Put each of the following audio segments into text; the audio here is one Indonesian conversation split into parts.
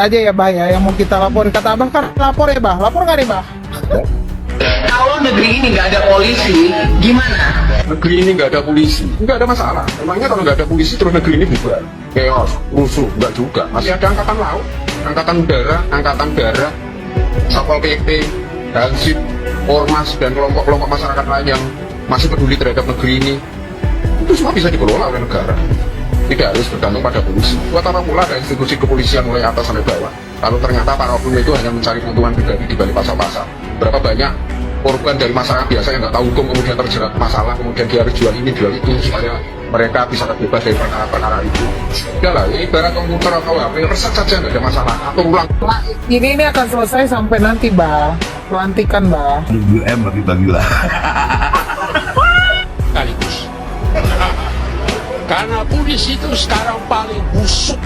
aja ya bah ya yang mau kita lapor. Kata abah kan lapor ya bah, lapor nggak nih bah? Kalau negeri ini nggak ada polisi, gimana? Negeri ini nggak ada polisi, nggak ada masalah. Emangnya kalau nggak ada polisi terus negeri ini bubar, chaos, rusuh, nggak juga. Masih ada angkatan laut, angkatan darat, satpol pp, hansip, ormas dan kelompok-kelompok masyarakat lain yang masih peduli terhadap negeri ini. Itu semua bisa dikelola oleh negara. Tidak harus bergantung pada polisi. Buat apa pula ada institusi kepolisian mulai atas sampai bawah? Kalau ternyata para oknum itu hanya mencari keuntungan pribadi di balik pasal-pasal. Berapa banyak korban dari masyarakat biasa yang nggak tahu hukum kemudian terjerat masalah, kemudian dia harus jual ini jual itu supaya mereka bisa terbebas dari perkara-perkara itu. Udah lah, ini ibarat komputer atau HP, reset saja nggak ada masalah. Atur ulang. Ini akan selesai sampai nanti bah, pelantikan bah. 2M bagi-bagilah. Sekaligus. Karena polisi itu sekarang paling busuk.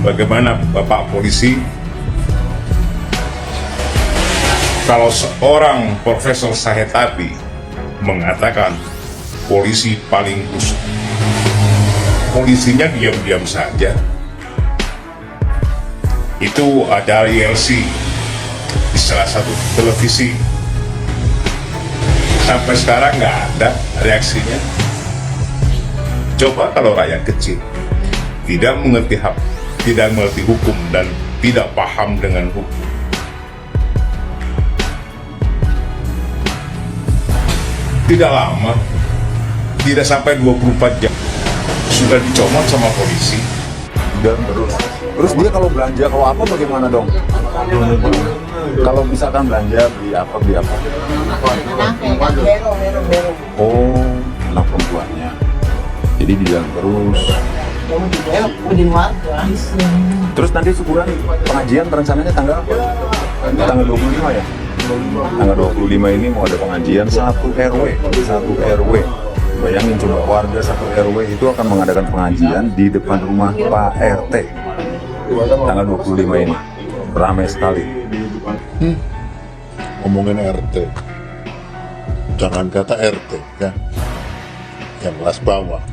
Bagaimana Bapak Polisi kalau seorang Profesor Sahetapi mengatakan polisi paling busuk? Polisinya diam-diam saja. Itu ada ILC di salah satu televisi. Sampai sekarang nggak ada reaksinya. Coba kalau rakyat kecil tidak mengerti hak, tidak mengerti hukum dan tidak paham dengan hukum, tidak lama, tidak sampai 24 jam sudah dicomot sama polisi. Dan terus dia kalau belanja kalau apa bagaimana dong? Kalau misalkan belanja beli apa? Oh, anak perempuannya. Jadi dibilang terus. Terus nanti syukuran pengajian rencananya tanggal apa? Tanggal 25 ya? Tanggal 25 ini mau ada pengajian satu RW. Bayangin coba warga satu RW itu akan mengadakan pengajian di depan rumah Pak RT. Tanggal 25 ini. Ramai sekali. Ngomongin RT, jangan kata RT ya, yang kelas bawah.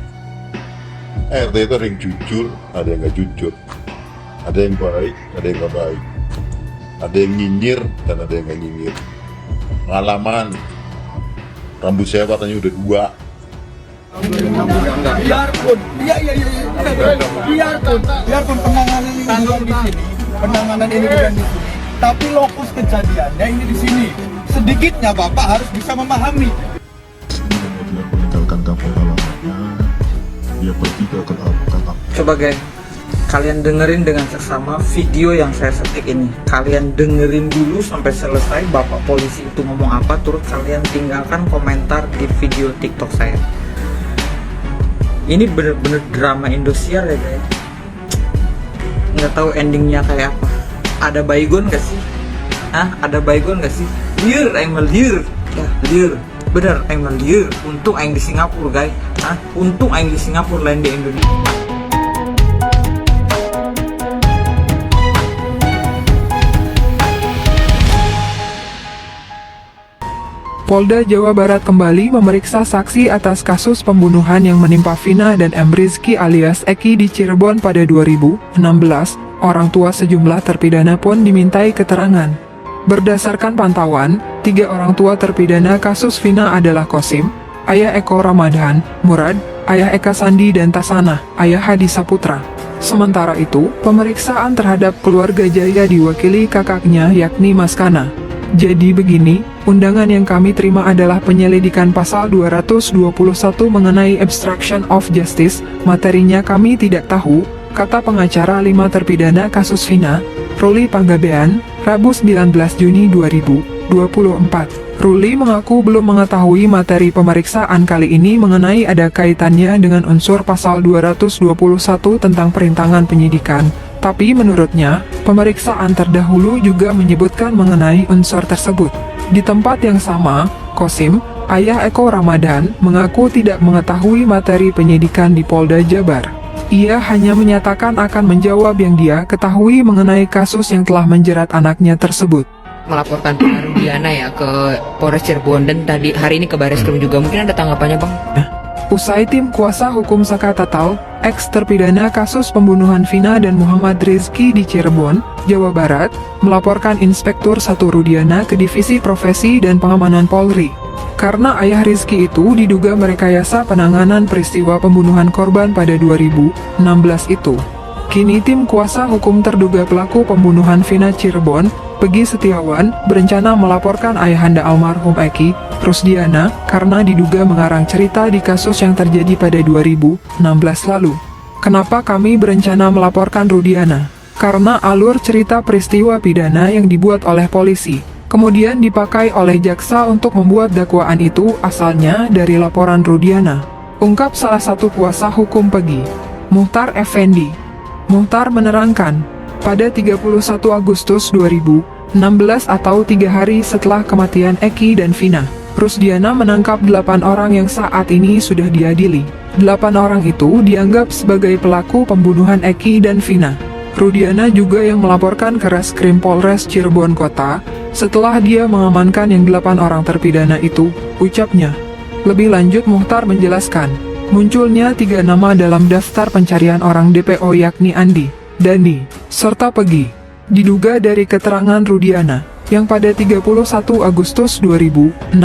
RT itu ada yang jujur, ada yang nggak jujur, ada yang baik, ada yang nggak baik, ada yang nyinyir dan ada yang nggak nyinyir. Pengalaman, rambut saya warnanya udah 2. Biarpun penanganan ini bukan di sini, tapi lokus kejadiannya ini di sini. Sedikitnya Bapak harus bisa memahami. Dia meninggalkan kampung halamannya, dia pergi ke kampung. Coba guys, kalian dengerin dengan seksama video yang saya setik ini. Kalian dengerin dulu sampai selesai Bapak polisi itu ngomong apa, terus kalian tinggalkan komentar di video TikTok saya. Ini bener-bener drama Indosiar ya guys. Nggak tahu endingnya kayak apa. Ada baygon gak sih? Ada baygon gak sih? Liur, aing liur. Ya, liur. Bener, aing liur. Untung aing di Singapura guys. Untung aing di Singapura lain di Indonesia. Polda Jawa Barat kembali memeriksa saksi atas kasus pembunuhan yang menimpa Vina dan M. Rizky alias Eki di Cirebon pada 2016. Orang tua sejumlah terpidana pun dimintai keterangan. Berdasarkan pantauan, 3 orang tua terpidana kasus Vina adalah Kosim, ayah Eko Ramadan, Murad, ayah Eka Sandi dan Tasana, ayah Hadi Saputra. Sementara itu, pemeriksaan terhadap keluarga Jaya diwakili kakaknya yakni Mas Kana. Jadi begini, undangan yang kami terima adalah penyelidikan pasal 221 mengenai obstruction of justice, materinya kami tidak tahu, kata pengacara 5 terpidana kasus Vina, Ruli Panggabean, Rabu 19 Juni 2024. Ruli mengaku belum mengetahui materi pemeriksaan kali ini mengenai ada kaitannya dengan unsur pasal 221 tentang perintangan penyidikan. Tapi menurutnya, pemeriksaan terdahulu juga menyebutkan mengenai unsur tersebut. Di tempat yang sama, Kosim, ayah Eko Ramadan, mengaku tidak mengetahui materi penyidikan di Polda Jabar. Ia hanya menyatakan akan menjawab yang dia ketahui mengenai kasus yang telah menjerat anaknya tersebut. Melaporkan Pak Rudiana ya ke Polres Cirebon dan tadi hari ini ke Barreskrim juga. Mungkin ada tanggapannya Bang? Usai tim kuasa hukum Saka Tatal, eks terpidana kasus pembunuhan Vina dan Muhammad Rizky di Cirebon, Jawa Barat, melaporkan Inspektur 1 Rudiana ke Divisi Profesi dan Pengamanan Polri. Karena ayah Rizky itu diduga merekayasa penanganan peristiwa pembunuhan korban pada 2016 itu. Kini tim kuasa hukum terduga pelaku pembunuhan Vina Cirebon, Peggy Setiawan, berencana melaporkan ayahanda almarhum Eki, Rusdiana, karena diduga mengarang cerita di kasus yang terjadi pada 2016 lalu. Kenapa kami berencana melaporkan Rudiana? Karena alur cerita peristiwa pidana yang dibuat oleh polisi, kemudian dipakai oleh jaksa untuk membuat dakwaan itu asalnya dari laporan Rudiana. Ungkap salah satu kuasa hukum Peggy, Muhtar Effendi. Muhtar menerangkan, pada 31 Agustus 2016 atau 3 hari setelah kematian Eki dan Vina, Rusdiana menangkap 8 orang yang saat ini sudah diadili. 8 orang itu dianggap sebagai pelaku pembunuhan Eki dan Vina. Rudiana juga yang melaporkan ke Reskrim Polres Cirebon Kota, setelah dia mengamankan yang 8 orang terpidana itu, ucapnya. Lebih lanjut Muhtar menjelaskan, munculnya 3 nama dalam daftar pencarian orang DPO yakni Andi, Dandi, serta Peggy. Diduga dari keterangan Rudiana, yang pada 31 Agustus 2016,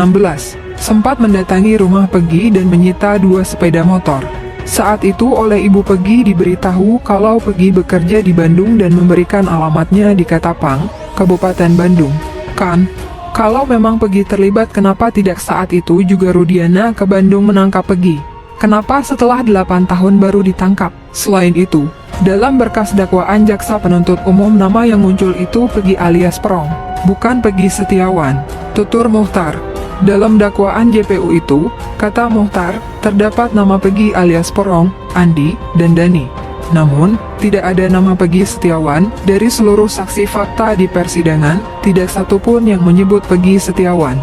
sempat mendatangi rumah Peggy dan menyita 2 sepeda motor. Saat itu oleh ibu Peggy diberitahu kalau Peggy bekerja di Bandung dan memberikan alamatnya di Katapang, Kabupaten Bandung. Kan? Kalau memang Peggy terlibat, kenapa tidak saat itu juga Rudiana ke Bandung menangkap Peggy? Kenapa setelah 8 tahun baru ditangkap? Selain itu, dalam berkas dakwaan jaksa penuntut umum nama yang muncul itu Peggy alias Perong, bukan Peggy Setiawan, tutur Muhtar. Dalam dakwaan JPU itu, kata Muhtar, terdapat nama Peggy alias Perong, Andi, dan Dani. Namun, tidak ada nama Peggy Setiawan. Dari seluruh saksi fakta di persidangan, tidak satupun yang menyebut Peggy Setiawan.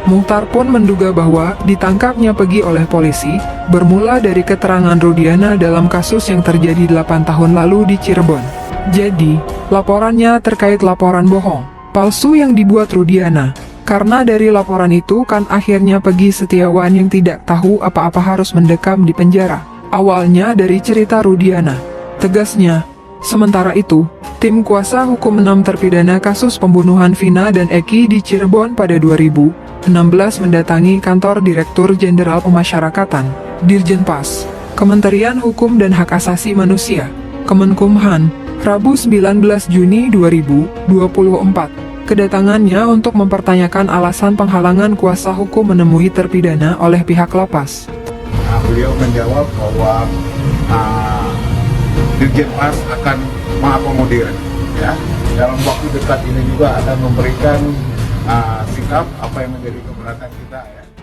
Muhtar pun menduga bahwa ditangkapnya Peggy oleh polisi bermula dari keterangan Rudiana dalam kasus yang terjadi 8 tahun lalu di Cirebon. Jadi, laporannya terkait laporan bohong, palsu yang dibuat Rudiana. Karena dari laporan itu kan akhirnya Peggy Setiawan yang tidak tahu apa-apa harus mendekam di penjara. Awalnya dari cerita Rudiana, tegasnya. Sementara itu, tim kuasa hukum 6 terpidana kasus pembunuhan Vina dan Eki di Cirebon pada 2016 mendatangi kantor Direktur Jenderal Pemasyarakatan, Dirjen Pas, Kementerian Hukum dan Hak Asasi Manusia, Kemenkumham, Rabu 19 Juni 2024. Kedatangannya untuk mempertanyakan alasan penghalangan kuasa hukum menemui terpidana oleh pihak lapas. Beliau menjawab bahwa Dirjen Pas akan mengakomodir, ya. Dalam waktu dekat ini juga akan memberikan sikap apa yang menjadi keberatan kita, ya.